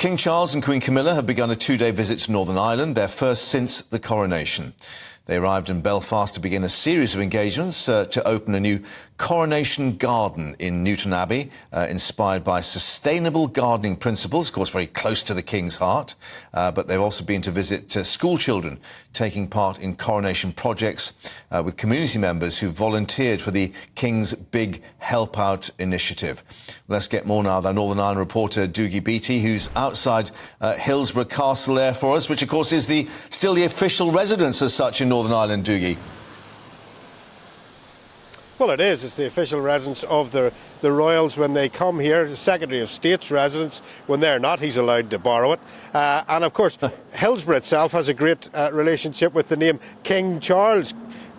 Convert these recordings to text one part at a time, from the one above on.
King Charles and Queen Camilla have begun a two-day visit to Northern Ireland, their first since the Coronation. They arrived in Belfast to begin a series of engagements to open a new Coronation garden in Newton Abbey, inspired by sustainable gardening principles, of course very close to the King's heart. But they've also been to visit school children taking part in Coronation projects with community members who volunteered for the King's Big Help Out initiative. Let's get more now with our Northern Ireland reporter Dougie Beattie, who's outside Hillsborough Castle there for us, which of course is still the official residence as such in Northern Ireland, Dougie. Well, it is. It's the official residence of the royals when they come here. The Secretary of State's residence. When they're not, he's allowed to borrow it. And of course, Hillsborough itself has a great relationship with the name King Charles.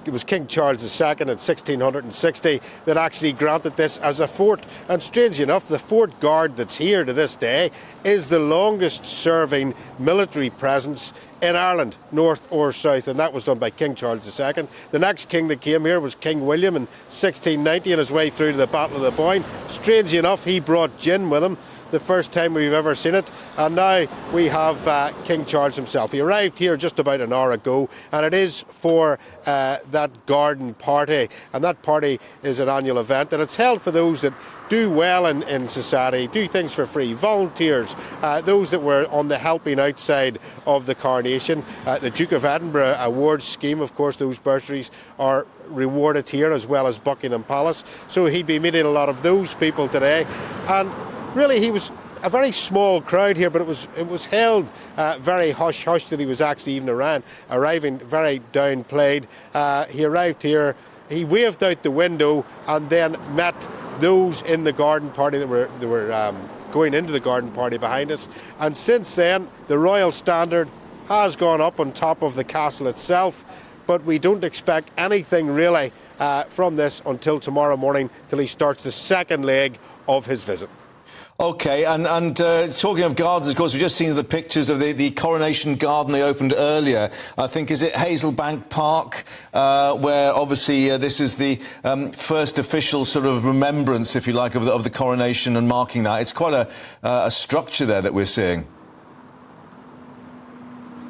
It was King Charles II in 1660 that actually granted this as a fort. And strangely enough, the Fort Guard that's here to this day is the longest serving military presence in Ireland, north or south, and that was done by King Charles II. The next king that came here was King William in 1690 on his way through to the Battle of the Boyne. Strangely enough, he brought gin with him, the first time we've ever seen it, and now we have King Charles himself. He arrived here just about an hour ago, and it is for that garden party, and that party is an annual event, and it's held for those that do well in society, do things for free, volunteers, those that were on the helping outside of the coronation. The Duke of Edinburgh awards scheme, of course, those bursaries are rewarded here as well as Buckingham Palace, so he'd be meeting a lot of those people today. And really, he was a very small crowd here, but it was held very hush-hush that he was actually even arriving very downplayed. He arrived here, he waved out the window and then met those in the garden party that were going into the garden party behind us. And since then, the royal standard has gone up on top of the castle itself, but we don't expect anything really from this until tomorrow morning, till he starts the second leg of his visit. OK, and talking of gardens, of course, we've just seen the pictures of the Coronation garden they opened earlier. I think, is it Hazelbank Park, where obviously this is the first official sort of remembrance, if you like, of the Coronation and marking that. It's quite a structure there that we're seeing.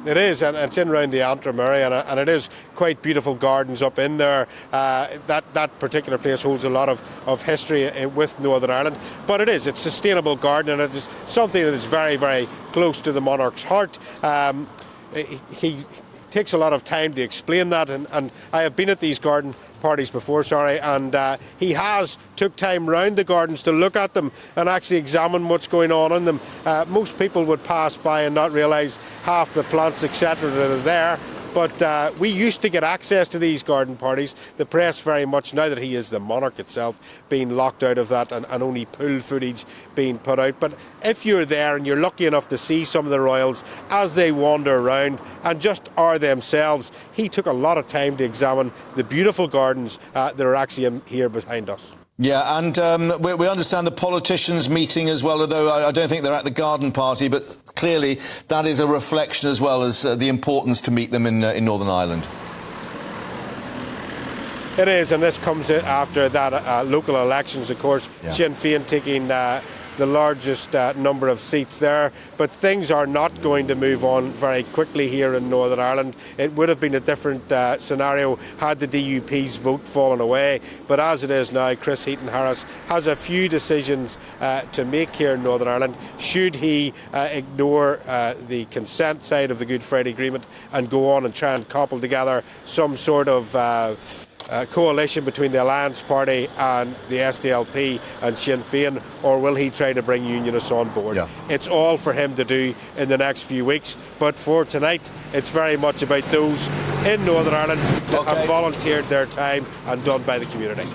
It is, and it's in around the Antrim area, and it is quite beautiful gardens up in there. That particular place holds a lot of history with Northern Ireland, but it's sustainable garden, and it is something that is very, very close to the monarch's heart. He takes a lot of time to explain that, and I have been at these garden parties before, and he has took time round the gardens to look at them and actually examine what's going on in them. Most people would pass by and not realise half the plants, etc., that are there. But we used to get access to these garden parties. The press very much, now that he is the monarch itself, being locked out of that and only pool footage being put out. But if you're there and you're lucky enough to see some of the royals as they wander around and just are themselves, he took a lot of time to examine the beautiful gardens that are actually here behind us. Yeah, and we understand the politicians meeting as well, although I don't think they're at the garden party, but clearly that is a reflection as well as the importance to meet them in Northern Ireland. It is, and this comes after that local elections, of course. Yeah. Sinn Féin taking the largest number of seats there, but things are not going to move on very quickly here in Northern Ireland. It would have been a different scenario had the DUP's vote fallen away, but as it is now, Chris Heaton-Harris has a few decisions to make here in Northern Ireland. Should he ignore the consent side of the Good Friday Agreement and go on and try and cobble together some sort of coalition between the Alliance Party and the SDLP and Sinn Féin, or will he try to bring unionists on board? Yeah. It's all for him to do in the next few weeks, but for tonight it's very much about those in Northern Ireland that have volunteered their time and done by the community.